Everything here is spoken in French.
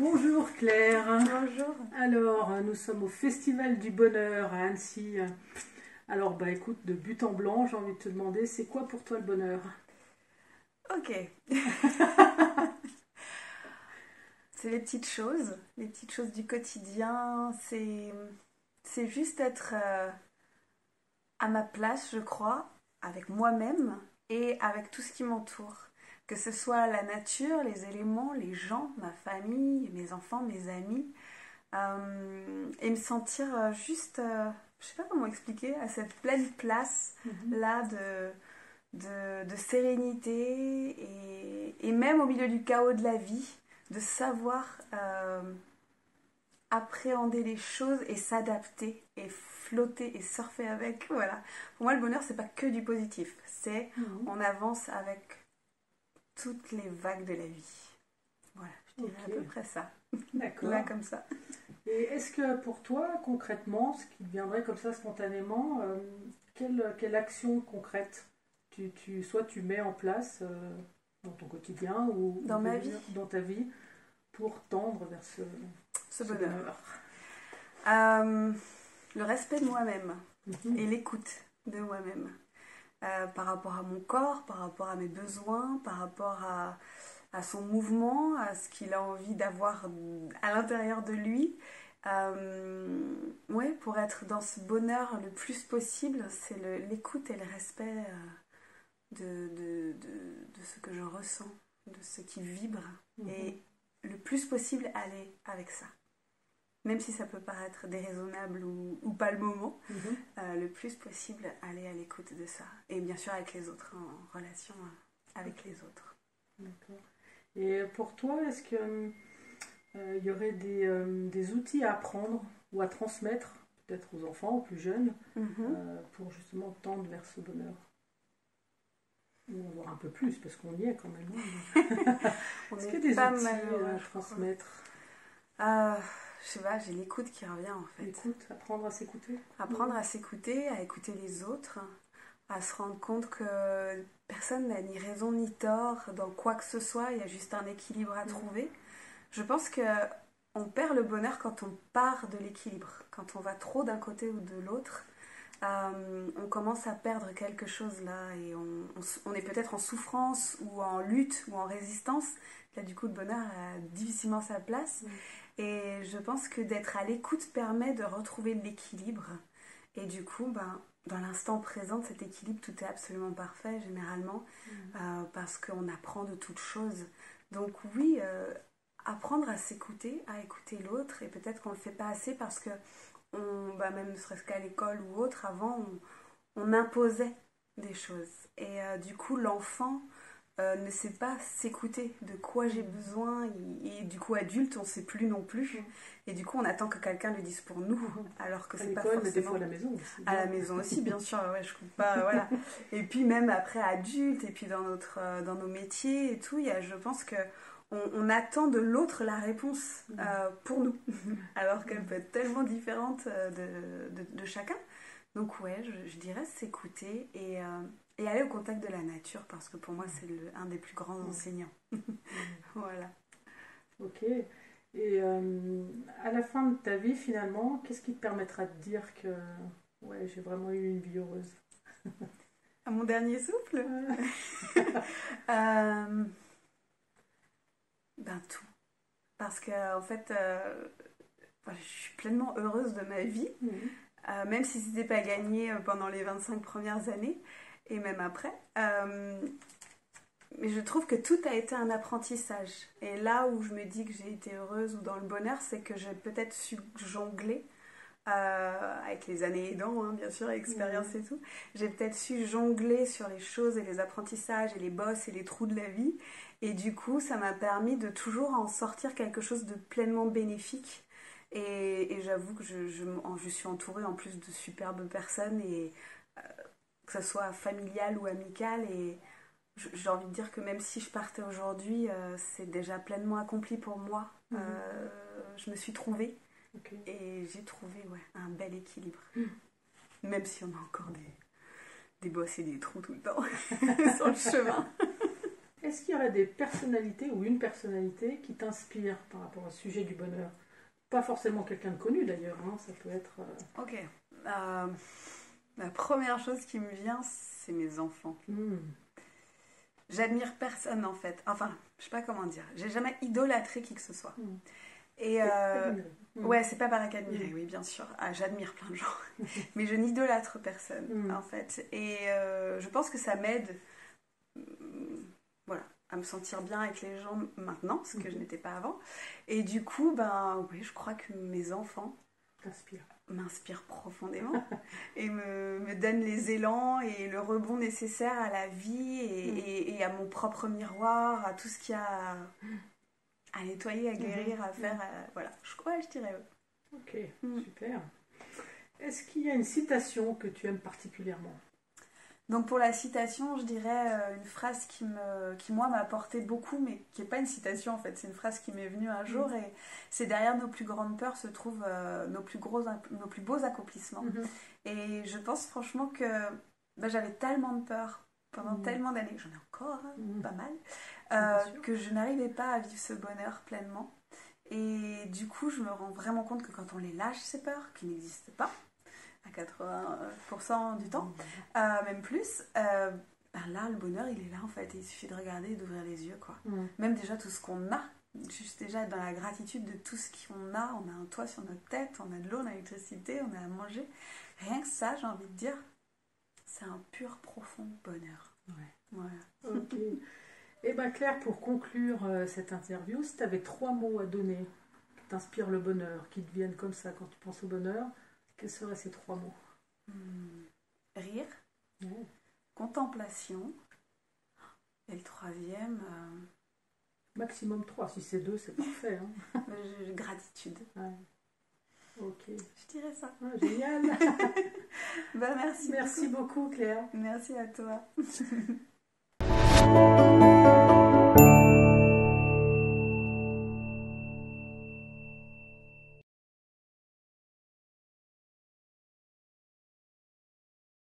Bonjour Claire. Bonjour. Alors, nous sommes au Festival du Bonheur à Annecy. Alors, écoute, de but en blanc, j'ai envie de te demander, c'est quoi pour toi le bonheur? Ok. C'est les petites choses du quotidien. C'est juste être à ma place, je crois, avec moi-même et avec tout ce qui m'entoure. Que ce soit la nature, les éléments, les gens, ma famille, mes enfants, mes amis. Et me sentir juste, je sais pas comment expliquer, à cette pleine place Mhm. là de sérénité et même au milieu du chaos de la vie, de savoir appréhender les choses et s'adapter et flotter et surfer avec. Voilà. Pour moi, le bonheur, c'est pas que du positif. C'est Mhm. on avance avec toutes les vagues de la vie. Voilà, je dirais Ok, à peu près ça. Là, d'accord. comme ça. Et est-ce que pour toi, concrètement, ce qui te viendrait comme ça spontanément, quelle action concrète soit tu mets en place dans ton quotidien ou Dans ma vie, dans ta vie pour tendre vers ce ce bonheur. bonheur? Euh, le respect de moi-même Mhm. et l'écoute de moi-même. Par rapport à mon corps, par rapport à mes besoins, par rapport à son mouvement, à ce qu'il a envie d'avoir à l'intérieur de lui. Ouais, pour être dans ce bonheur le plus possible, c'est l'écoute et le respect de ce que je ressens, de ce qui vibre. Mhm. Et le plus possible, aller avec ça. Même si ça peut paraître déraisonnable ou pas le moment, Mhm. le plus possible, aller à l'écoute de ça. Et bien sûr avec les autres, en relation avec les autres. D'accord. Et pour toi, est-ce que il y aurait des outils à apprendre ou à transmettre, peut-être aux enfants, aux plus jeunes, Mhm. pour justement tendre vers ce bonheur? Ou en voir un peu plus, parce qu'on y est quand même, hein. On Est-ce n'est qu'il y a des pas outils malheureux, à je crois. transmettre? Je sais pas, j'ai l'écoute qui revient en fait. L'écoute, apprendre à s'écouter? Apprendre à s'écouter, à écouter les autres, à se rendre compte que personne n'a ni raison ni tort dans quoi que ce soit, il y a juste un équilibre à Mhm. trouver. Je pense que on perd le bonheur quand on part de l'équilibre, quand on va trop d'un côté ou de l'autre. On commence à perdre quelque chose là et on est peut-être en souffrance ou en lutte ou en résistance. Là, du coup, le bonheur a difficilement sa place. Mhm. Et je pense que d'être à l'écoute permet de retrouver l'équilibre. Et du coup, dans l'instant présent, cet équilibre, tout est absolument parfait généralement parce qu'on apprend de toutes choses. Donc oui, apprendre à s'écouter, à écouter l'autre, et peut-être qu'on ne le fait pas assez parce que même ne serait-ce qu'à l'école ou autre, avant, on imposait des choses. Et du coup, l'enfant ne sait pas s'écouter, de quoi j'ai Mhm. besoin, et du coup, adulte, on ne sait plus non plus. Mhm. Et du coup, on attend que quelqu'un le dise pour nous, Mhm. alors que À c'est pas l'école, mais des fois à forcément la maison aussi, à la bien. maison aussi, bien sûr, ouais, je coupe pas, voilà. Et puis même après adulte, et puis dans nos métiers et tout, je pense que on attend de l'autre la réponse Mhm. pour nous, alors qu'elle peut Mhm. être tellement différente de chacun. Donc ouais, je dirais s'écouter et aller au contact de la nature, parce que pour moi c'est un des plus grands Mhm. enseignants. Mhm. Voilà. Ok. Et à la fin de ta vie, finalement, qu'est-ce qui te permettra de dire que ouais, j'ai vraiment eu une vie heureuse? À mon dernier souffle, Euh, euh, tout. Parce que en fait, je suis pleinement heureuse de ma vie. mhm. Même si c'était pas gagné pendant les 25 premières années et même après. Mais je trouve que tout a été un apprentissage. Et là où je me dis que j'ai été heureuse ou dans le bonheur, c'est que j'ai peut-être su jongler, avec les années aidant, hein, bien sûr, l'expérience Mhm. et tout. J'ai peut-être su jongler sur les choses et les apprentissages et les bosses et les trous de la vie. Et du coup, ça m'a permis de toujours en sortir quelque chose de pleinement bénéfique. Et j'avoue que je suis entourée en plus de superbes personnes, et que ce soit familiale ou amicale. Et j'ai envie de dire que même si je partais aujourd'hui, c'est déjà pleinement accompli pour moi. Mhm. Je me suis trouvée Ok. et j'ai trouvé, ouais, un bel équilibre. Même si on a encore des bosses et des trous tout le temps sur le chemin. est-ce qu'il y aurait des personnalités ou une personnalité qui t'inspire par rapport au sujet du bonheur? Pas forcément quelqu'un de connu d'ailleurs, hein, ça peut être... Ok. La première chose qui me vient, c'est mes enfants. J'admire personne en fait. Enfin, je sais pas comment dire. J'ai jamais idolâtré qui que ce soit. Et ouais, c'est pas pareil qu'admirer, oui, bien sûr. Ah, j'admire plein de gens, mais je n'idolâtre personne en fait. Et je pense que ça m'aide, voilà, à me sentir bien avec les gens maintenant, ce que je n'étais pas avant. Et du coup, ben oui, je crois que mes enfants m'inspirent profondément et me donnent les élans et le rebond nécessaire à la vie et à mon propre miroir, à tout ce qu'il y a à nettoyer, à guérir, à faire, voilà. Je dirais eux. Ok, super. Est-ce qu'il y a une citation que tu aimes particulièrement? Donc pour la citation, je dirais une phrase qui moi m'a apporté beaucoup, mais qui n'est pas une citation en fait, c'est une phrase qui m'est venue un jour et c'est derrière nos plus grandes peurs se trouvent nos plus beaux accomplissements. Et je pense franchement que j'avais tellement de peur pendant tellement d'années, j'en ai encore pas mal, que je n'arrivais pas à vivre ce bonheur pleinement. Et du coup, je me rends vraiment compte que quand on les lâche, ces peurs, qui n'existent pas, à 80% du temps, même plus, là, le bonheur, il est là en fait. Et il suffit de regarder et d'ouvrir les yeux, quoi. Même déjà tout ce qu'on a, juste déjà être dans la gratitude de tout ce qu'on a. On a un toit sur notre tête, on a de l'eau, on a l'électricité, on a à manger. Rien que ça, j'ai envie de dire, c'est un pur, profond bonheur. Voilà. Ok. Et bien Claire, pour conclure cette interview, si tu avais 3 mots à donner qui t'inspirent le bonheur, qui te viennent comme ça quand tu penses au bonheur, quels seraient ces 3 mots? Rire, contemplation, et le troisième... Maximum 3, si c'est 2, c'est parfait. Hein. Gratitude. Ok. Je dirais ça. Génial. Merci. Merci beaucoup Claire. Merci à toi.